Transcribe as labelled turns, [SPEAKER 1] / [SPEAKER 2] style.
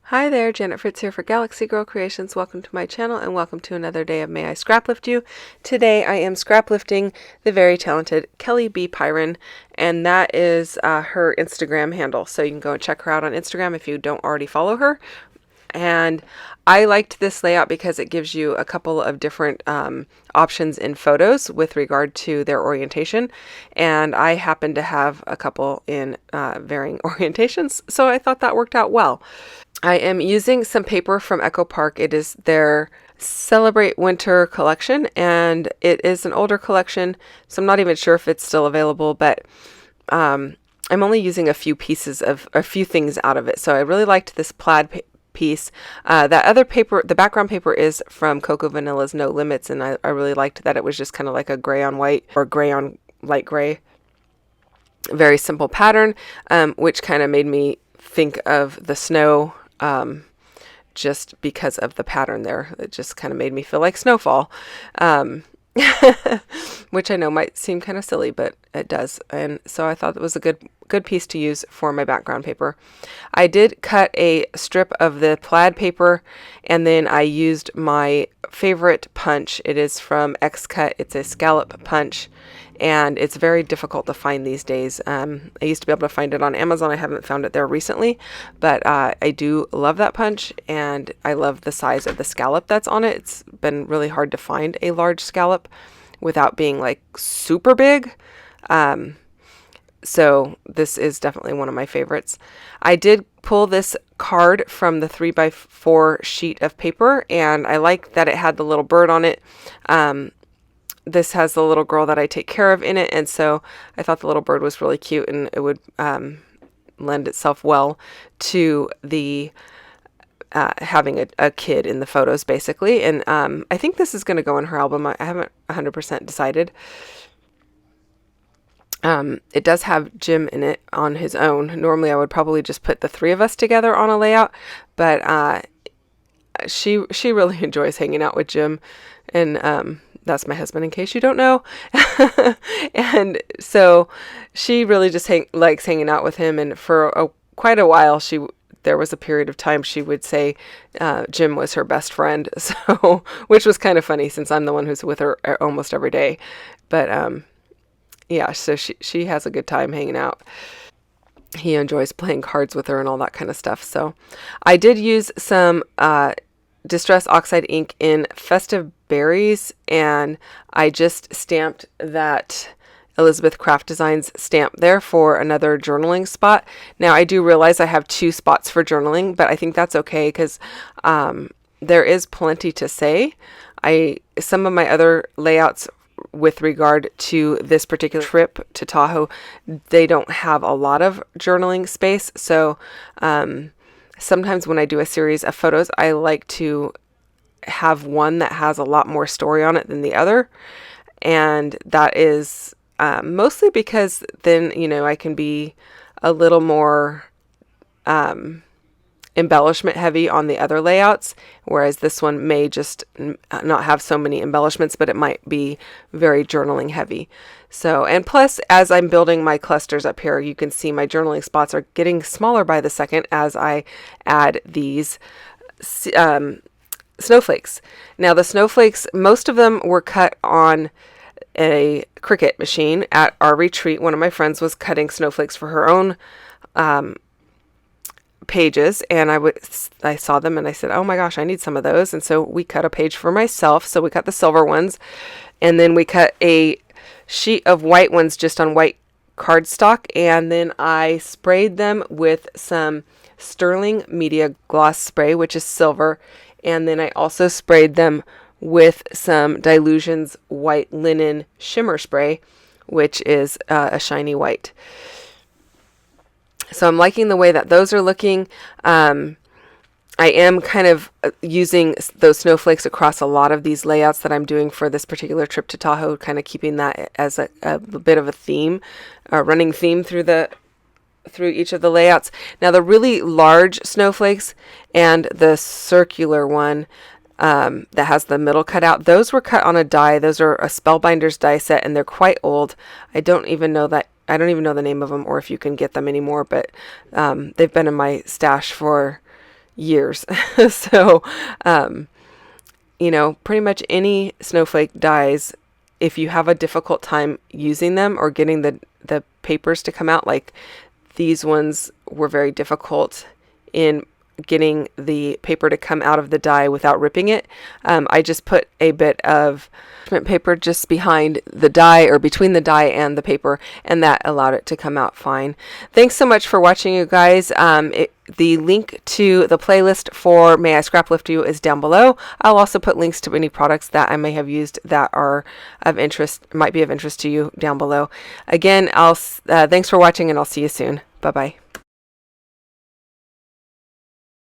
[SPEAKER 1] Hi there, Janet Fritz here for Galaxy Girl Creations. Welcome to my channel and welcome to another day of May I Scraplift You. Today I am scraplifting the very talented Kelly B. Pyron, and that is her Instagram handle. So you can go and check her out on Instagram if you don't already follow her. And I liked this layout because it gives you a couple of different options in photos with regard to their orientation. And I happen to have a couple in varying orientations, so I thought that worked out well. I am using some paper from Echo Park. It is their Celebrate Winter collection, and it is an older collection, so I'm not even sure if it's still available, but I'm only using a few things out of it. So I really liked this plaid piece. That other paper, the background paper, is from Coco Vanilla's No Limits, and I really liked that it was just kind of like a gray on white or gray on light gray. Very simple pattern, which kind of made me think of the snow, just because of the pattern there. It just kind of made me feel like snowfall, which I know might seem kind of silly, but it does. And so I thought it was a good piece to use for my background paper. I did cut a strip of the plaid paper, and then I used my favorite punch. It is from X-Cut. It's a scallop punch, and it's very difficult to find these days. I used to be able to find it on Amazon. I haven't found it there recently, but I do love that punch, and I love the size of the scallop that's on it. It's been really hard to find a large scallop without being like super big. So this is definitely one of my favorites. I did pull this card from the 3x4 sheet of paper, and I like that it had the little bird on it. This has the little girl that I take care of in it, and so I thought the little bird was really cute, and it would lend itself well to the having a kid in the photos, basically. And I think this is going to go in her album. I haven't 100% decided. It does have Jim in it on his own. Normally I would probably just put the three of us together on a layout, but she really enjoys hanging out with Jim, and that's my husband, in case you don't know. And so she really just likes hanging out with him, and for quite a while there was a period of time she would say Jim was her best friend, so which was kind of funny since I'm the one who's with her almost every day. But yeah, so she has a good time hanging out. He enjoys playing cards with her and all that kind of stuff. So I did use some Distress Oxide ink in Festive Berries, and I just stamped that Elizabeth Craft Designs stamp there for another journaling spot. Now I do realize I have 2 spots for journaling, but I think that's okay because there is plenty to say. Some of my other layouts with regard to this particular trip to Tahoe, they don't have a lot of journaling space. So sometimes when I do a series of photos, I like to have one that has a lot more story on it than the other. And that is mostly because then, I can be a little more embellishment heavy on the other layouts, whereas this one may just not have so many embellishments, but it might be very journaling heavy. So, and plus, as I'm building my clusters up here, you can see my journaling spots are getting smaller by the second as I add these snowflakes. Now the snowflakes, most of them were cut on a Cricut machine at our retreat. One of my friends was cutting snowflakes for her own pages, and I saw them and I said, oh my gosh, I need some of those. And so we cut a page for myself. So we cut the silver ones, and then we cut a sheet of white ones just on white cardstock, and then I sprayed them with some Sterling Media Gloss Spray, which is silver, and then I also sprayed them with some Dylusions White Linen Shimmer Spray, which is a shiny white. So I'm liking the way that those are looking. I am kind of using those snowflakes across a lot of these layouts that I'm doing for this particular trip to Tahoe, kind of keeping that as a bit of a theme, a running theme through each of the layouts. Now the really large snowflakes and the circular one that has the middle cut out, those were cut on a die. Those are a Spellbinders die set, and they're quite old. I don't even know the name of them or if you can get them anymore, but they've been in my stash for years. So, you know, pretty much any snowflake dies if you have a difficult time using them or getting the papers to come out. Like these ones were very difficult in getting the paper to come out of the die without ripping it. I just put a bit of parchment paper just behind the die or between the die and the paper, and that allowed it to come out fine. Thanks so much for watching, you guys. The link to the playlist for May I Scraplift You is down below. I'll also put links to any products that I may have used that are of interest, might be of interest to you, down below. Again, thanks for watching, and I'll see you soon. Bye-bye.